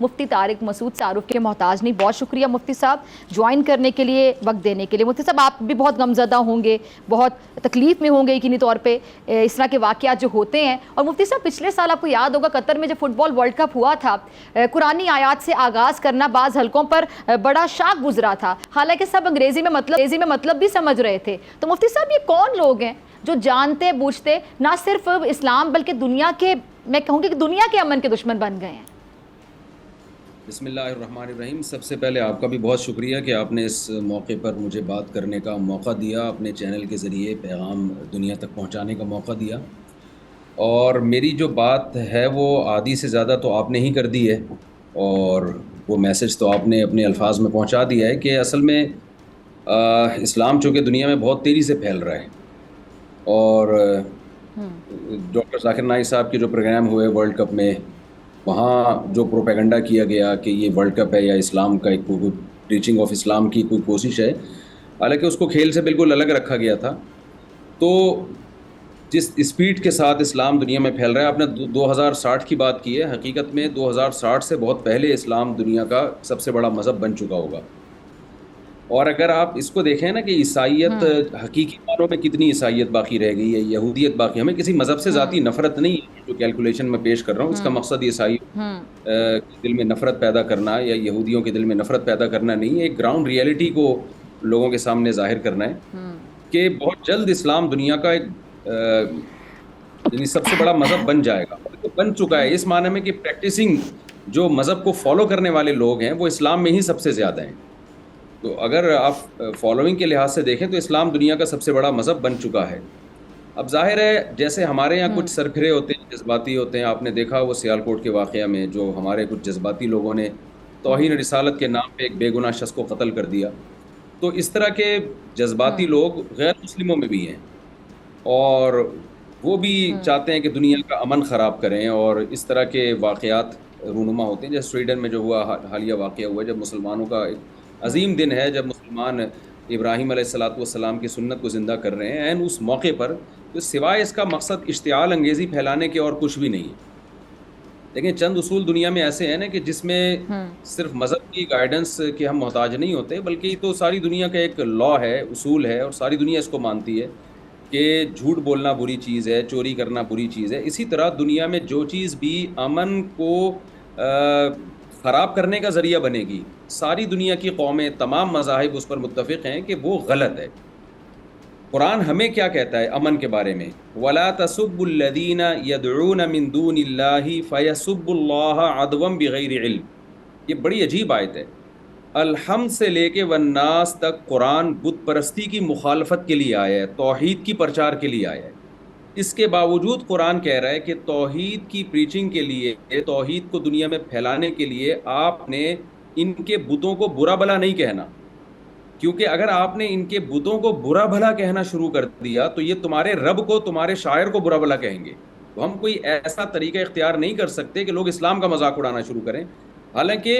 मुफ्ती तारिक मसूद तारुफ के मोहताज नहीं। बहुत शुक्रिया मुफ्ती साहब ज्वाइन करने के लिए, वक्त देने के लिए। मुफ्ती साहब आप भी बहुत गमज़दा होंगे, बहुत तकलीफ़ में होंगे यकीनी तौर पे इस तरह के वाक़यात जो होते हैं। और मुफ्ती साहब पिछले साल आपको याद होगा कतर में जब फुटबॉल वर्ल्ड कप हुआ था, कुरानी आयात से आगाज़ करना बाज़ हलकों पर बड़ा शाक गुजरा था, हालांकि सब अंग्रेज़ी में मतलब भी समझ रहे थे। तो मुफ्ती साहब ये कौन लोग हैं जो जानते बूझते ना सिर्फ इस्लाम बल्कि दुनिया के, मैं कहूँगी कि दुनिया के अमन के दुश्मन बन गए हैं? बिस्मिल्लाहिर्रहमानिर्रहीम। सबसे पहले आपका भी बहुत शुक्रिया कि आपने इस मौके पर मुझे बात करने का मौका दिया, अपने चैनल के ज़रिए पैगाम दुनिया तक पहुंचाने का मौका दिया। और मेरी जो बात है वो आधी से ज़्यादा तो आपने ही कर दी है, और वो मैसेज तो आपने अपने अल्फाज में पहुंचा दिया है कि असल में इस्लाम चूँकि दुनिया में बहुत तेज़ी से फैल रहा है। और डॉक्टर ज़ाकिर नाइक साहब के जो प्रोग्राम हुए वर्ल्ड कप में, वहाँ जो प्रोपेगेंडा किया गया कि ये वर्ल्ड कप है या इस्लाम का एक टीचिंग ऑफ इस्लाम की कोई कोशिश है, हालांकि उसको खेल से बिल्कुल अलग रखा गया था। तो जिस स्पीड के साथ इस्लाम दुनिया में फैल रहा है, आपने 2060 की बात की है, हकीकत में 2060 से बहुत पहले इस्लाम दुनिया का सबसे बड़ा मज़हब बन चुका होगा। और अगर आप इसको देखें ना कि ईसाइयत हकीकी मानों में कितनी ईसाइयत बाकी रह गई है, यहूदियत बाकी, हमें किसी मज़हब से ज़ाती नफ़रत नहीं है जो कैलकुलेशन में पेश कर रहा हूँ। इसका मकसद ईसाई के दिल में नफ़रत पैदा करना या यहूदियों के दिल में नफ़रत पैदा करना नहीं है, एक ग्राउंड रियलिटी को लोगों के सामने ज़ाहिर करना है कि बहुत जल्द इस्लाम दुनिया का एक यानी सबसे बड़ा मज़हब बन जाएगा। तो बन चुका है इस माने में कि प्रैक्टिसिंग जो मज़हब को फॉलो करने वाले लोग हैं वो इस्लाम में ही सबसे ज़्यादा हैं। तो अगर आप फॉलोइंग के लिहाज से देखें तो इस्लाम दुनिया का सबसे बड़ा मज़हब बन चुका है। अब जाहिर है जैसे हमारे यहाँ कुछ सरफिरे होते हैं, जज्बाती होते हैं, आपने देखा वो सियालकोट के वाक़या में जो हमारे कुछ जज्बाती लोगों ने तौहीन रिसालत के नाम पे एक बेगुनाह शख्स को कत्ल कर दिया। तो इस तरह के जज्बाती लोग गैर मुस्लिमों में भी हैं, और वो भी चाहते हैं कि दुनिया का अमन ख़राब करें, और इस तरह के वाक़यात रूनुमा होते हैं। जैसे स्वीडन में जो हुआ हालिया वाक़या हुआ, जब मुसलमानों का एक अजीम दिन है, जब मुसलमान इब्राहीम अलैहिस्सलाम की सुन्नत को ज़िंदा कर रहे हैं, एंड उस मौके पर तो सिवाय इसका मकसद इश्तियाल अंगेज़ी फैलाने के और कुछ भी नहीं है। लेकिन चंद उसूल दुनिया में ऐसे हैं ना कि जिसमें सिर्फ मज़हब की गाइडेंस के हम मोहताज नहीं होते, बल्कि तो सारी दुनिया का एक लॉ है, उसूल है, और सारी दुनिया इसको मानती है कि झूठ बोलना बुरी चीज़ है, चोरी करना बुरी चीज़ है। इसी तरह दुनिया में जो चीज़ भी अमन को ख़राब करने का ज़रिया बनेगी, सारी दुनिया की कौमें, तमाम मज़ाहिब उस पर मुत्तफ़िक़ हैं कि वो गलत है। कुरान हमें क्या कहता है अमन के बारे में? वला तसुब्बुल्लज़ीना यदऊना मिन दूनिल्लाहि फयसुब्बुल्लाह अदवन बिगैरि इल्म। ये बड़ी अजीब आयत है। अलहम्द से लेके वन्नास तक कुरान बुत परस्ती की मुखालफत के लिए आया है, तौहीद की प्रचार के लिए आया है। इसके बावजूद कुरान कह रहा है कि तौहीद की प्रीचिंग के लिए, तौहीद को दुनिया में फैलाने के लिए आपने इनके बुतों को बुरा भला नहीं कहना, क्योंकि अगर आपने इनके बुतों को बुरा भला कहना शुरू कर दिया तो ये तुम्हारे रब को, तुम्हारे शायर को बुरा भला कहेंगे। तो हम कोई ऐसा तरीका इख्तियार नहीं कर सकते कि लोग इस्लाम का मजाक उड़ाना शुरू करें, हालांकि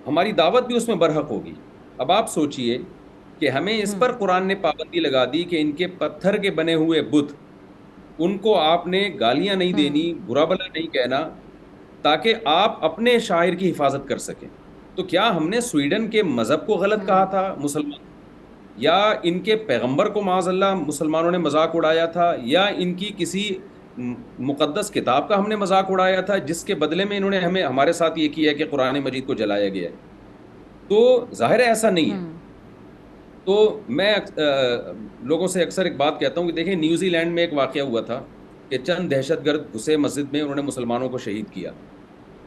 हमारी दावत भी उसमें बरहक होगी। अब आप सोचिए कि हमें इस पर कुरान ने पाबंदी लगा दी कि इनके पत्थर के बने हुए बुत, उनको आपने गालियां नहीं देनी, बुरा भला नहीं कहना, ताकि आप अपने शायर की हिफाजत कर सकें। तो क्या हमने स्वीडन के मज़हब को गलत कहा था मुसलमान, या इनके पैगंबर को माज़अल्लाह मुसलमानों ने मजाक उड़ाया था, या इनकी किसी मुक़द्दस किताब का हमने मजाक उड़ाया था जिसके बदले में इन्होंने हमें, हमारे साथ ये किया कि कुरान मजीद को जलाया गया है? तो ज़ाहिर है ऐसा नहीं है। तो मैं लोगों से अक्सर एक बात कहता हूँ कि देखें, न्यूजीलैंड में एक वाक़या हुआ था कि चंद दहशतगर्द घुसे मस्जिद में, उन्होंने मुसलमानों को शहीद किया।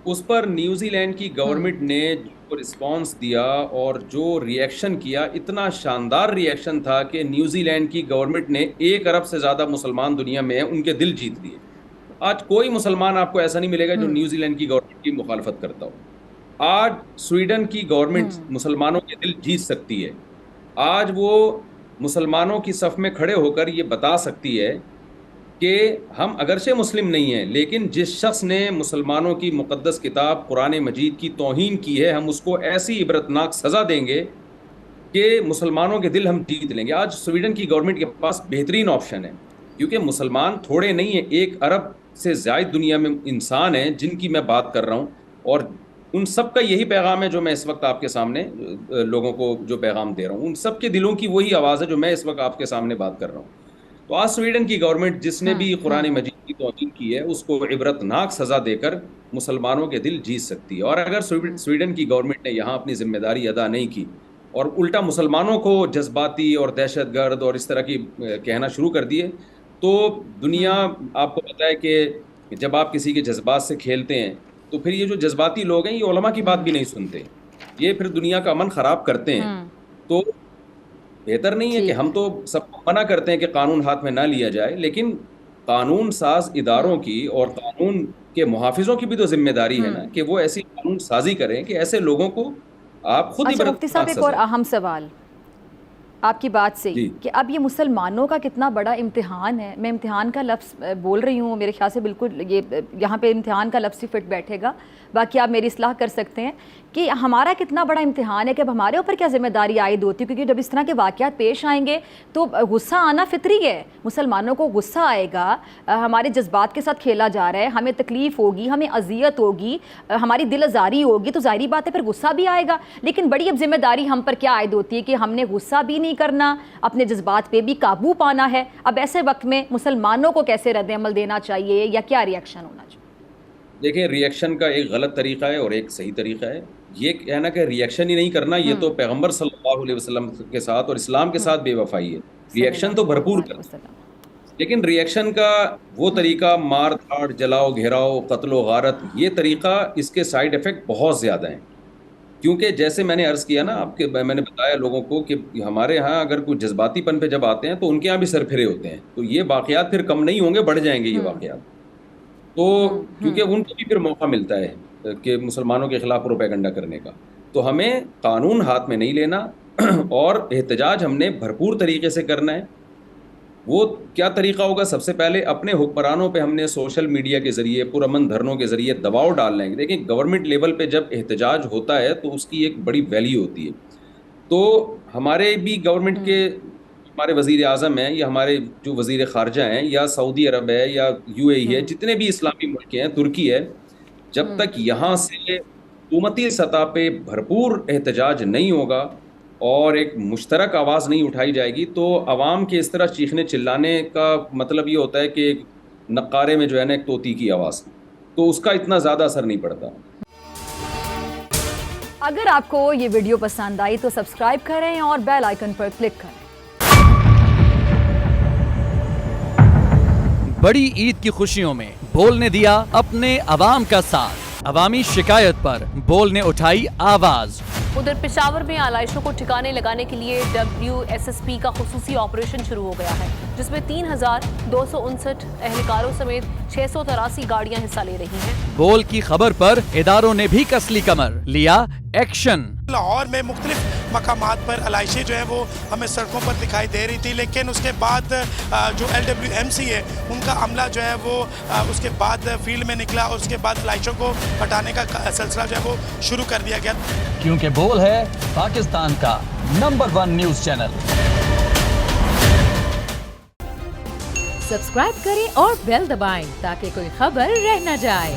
उस पर न्यूजीलैंड की गवर्नमेंट ने जो रिस्पांस दिया और जो रिएक्शन किया, इतना शानदार रिएक्शन था कि न्यूजीलैंड की गवर्नमेंट ने 1 अरब से ज़्यादा मुसलमान दुनिया में हैं, उनके दिल जीत लिए। आज कोई मुसलमान आपको ऐसा नहीं मिलेगा जो न्यूजीलैंड की गवर्नमेंट की मुखालफत करता हो। आज स्वीडन की गवर्नमेंट मुसलमानों के दिल जीत सकती है। आज वो मुसलमानों की सफ़ में खड़े होकर ये बता सकती है कि हम अगरचे मुस्लिम नहीं हैं, लेकिन जिस शख्स ने मुसलमानों की मुक़द्दस किताब कुरान मजीद की तौहीन की है, हम उसको ऐसी इबरतनाक सज़ा देंगे कि मुसलमानों के दिल हम जीत लेंगे। आज स्वीडन की गवर्नमेंट के पास बेहतरीन ऑप्शन है, क्योंकि मुसलमान थोड़े नहीं हैं, 1 अरब से ज़्यादा दुनिया में इंसान हैं जिनकी मैं बात कर रहा हूँ। اور ان سب کا یہی پیغام ہے جو میں اس وقت آپ کے سامنے لوگوں کو جو پیغام دے رہا ہوں. ان سب کے دلوں کی وہی آواز ہے جو میں اس وقت آپ کے سامنے بات کر رہا ہوں. تو آج سویڈن کی گورنمنٹ جس نے بھی قرآن مجید کی توہین کی ہے اس کو عبرتناک سزا دے کر مسلمانوں کے دل جیت سکتی ہے. اور اگر سویڈن کی گورنمنٹ نے یہاں اپنی ذمہ داری ادا نہیں کی اور الٹا مسلمانوں کو جذباتی اور دہشت گرد اور اس طرح کی کہنا شروع کر دیے تو دنیا, آپ کو پتہ ہے کہ جب آپ کسی کے جذبات سے کھیلتے ہیں تو پھر یہ جو جذباتی لوگ ہیں یہ علماء کی بات بھی نہیں سنتے, یہ پھر دنیا کا امن خراب کرتے ہیں. تو بہتر نہیں ہے کہ ہم تو سب کو منع کرتے ہیں کہ قانون ہاتھ میں نہ لیا جائے, لیکن قانون ساز اداروں کی اور قانون کے محافظوں کی بھی تو ذمہ داری ہے نا کہ وہ ایسی قانون سازی کریں کہ ایسے لوگوں کو آپ خود اچھا مفتی صاحب, ایک اور اہم سوال آپ کی بات سے کہ اب یہ مسلمانوں کا کتنا بڑا امتحان ہے. میں امتحان کا لفظ بول رہی ہوں, میرے خیال سے بالکل یہ یہاں پہ امتحان کا لفظ ہی فٹ بیٹھے گا, باقی آپ میری اصلاح کر سکتے ہیں کہ ہمارا کتنا بڑا امتحان ہے کہ اب ہمارے اوپر کیا ذمہ داری عائد ہوتی ہے, کیونکہ جب اس طرح کے واقعات پیش آئیں گے تو غصہ آنا فطری ہے. مسلمانوں کو غصہ آئے گا, ہمارے جذبات کے ساتھ کھیلا جا رہا ہے, ہمیں تکلیف ہوگی, ہمیں اذیت ہوگی, ہماری دل آزاری ہوگی, تو ظاہری بات ہے پھر غصہ بھی آئے گا. لیکن بڑی اب ذمہ داری ہم پر کیا عائد ہوتی ہے کہ ہم نے غصہ بھی نہیں کرنا, اپنے جذبات پہ بھی قابو پانا ہے. اب ایسے وقت میں مسلمانوں کو کیسے رد عمل دینا چاہیے یا کیا ری ایکشن ہونا چاہیے؟ دیکھیں, ری ایکشن کا ایک غلط طریقہ ہے اور ایک صحیح طریقہ ہے. یہ کہنا کہ ری ایکشن ہی نہیں کرنا, یہ تو پیغمبر صلی اللہ علیہ وسلم کے ساتھ اور اسلام کے ساتھ بے وفائی ہے. ری ایکشن تو بھرپور کرنا, لیکن ری ایکشن کا وہ طریقہ مار دھاڑ, جلاؤ گھیراؤ, قتل و غارت, یہ طریقہ اس کے سائیڈ ایفیکٹ بہت زیادہ ہیں. کیونکہ جیسے میں نے عرض کیا نا آپ کے, میں نے بتایا لوگوں کو کہ ہمارے ہاں اگر کوئی جذباتی پن پہ جب آتے ہیں تو ان کے یہاں بھی سر پھرے ہوتے ہیں. تو یہ واقعات پھر کم نہیں ہوں گے, بڑھ جائیں گے یہ واقعات. تو کیونکہ ان کو بھی پھر موقع ملتا ہے کہ مسلمانوں کے خلاف پروپیگنڈا کرنے کا. تو ہمیں قانون ہاتھ میں نہیں لینا اور احتجاج ہم نے بھرپور طریقے سے کرنا ہے. وہ کیا طریقہ ہوگا؟ سب سے پہلے اپنے حکمرانوں پہ ہم نے سوشل میڈیا کے ذریعے پرامن دھرنوں کے ذریعے دباؤ ڈالنا ہے. دیکھیں, گورنمنٹ لیول پہ جب احتجاج ہوتا ہے تو اس کی ایک بڑی ویلیو ہوتی ہے. تو ہمارے بھی گورنمنٹ کے ہمارے وزیر اعظم ہیں یا ہمارے جو وزیر خارجہ ہیں یا سعودی عرب ہے یا یو اے ای ہے, جتنے بھی اسلامی ملک ہیں, ترکی ہے, جب تک یہاں سے حکومتی سطح پہ بھرپور احتجاج نہیں ہوگا اور ایک مشترک آواز نہیں اٹھائی جائے گی تو عوام کے اس طرح چیخنے چلانے کا مطلب یہ ہوتا ہے کہ ایک نقارے میں جو ہے نا ایک طوطی کی آواز, تو اس کا اتنا زیادہ اثر نہیں پڑتا. اگر آپ کو یہ ویڈیو پسند آئی تو سبسکرائب کریں اور بیل آئیکن پر کلک کریں. بڑی عید کی خوشیوں میں بول نے دیا اپنے عوام کا ساتھ, عوامی شکایت پر بول نے اٹھائی آواز. ادھر پشاور میں آلائشوں کو ٹھکانے لگانے کے لیے WSSP کا خصوصی آپریشن شروع ہو گیا ہے, جس میں 3259 اہلکاروں سمیت 683 گاڑیاں حصہ لے رہی ہیں. بول کی خبر پر اداروں نے بھی کس لی کمر, لیا ایکشن. لاہور میں مختلف مقامات پر علائشیں جو ہیں وہ ہمیں سڑکوں پر دکھائی دے رہی تھی, لیکن اس کے بعد جو LWMC ہے ان کا عملہ جو ہے وہ اس کے بعد فیلڈ میں نکلا اور اس کے بعد علائشوں کو ہٹانے کا سلسلہ جو ہے وہ شروع کر دیا گیا. کیونکہ بول ہے پاکستان کا نمبر 1 نیوز چینل. سبسکرائب کریں اور بیل دبائیں تاکہ کوئی خبر رہ نہ جائے.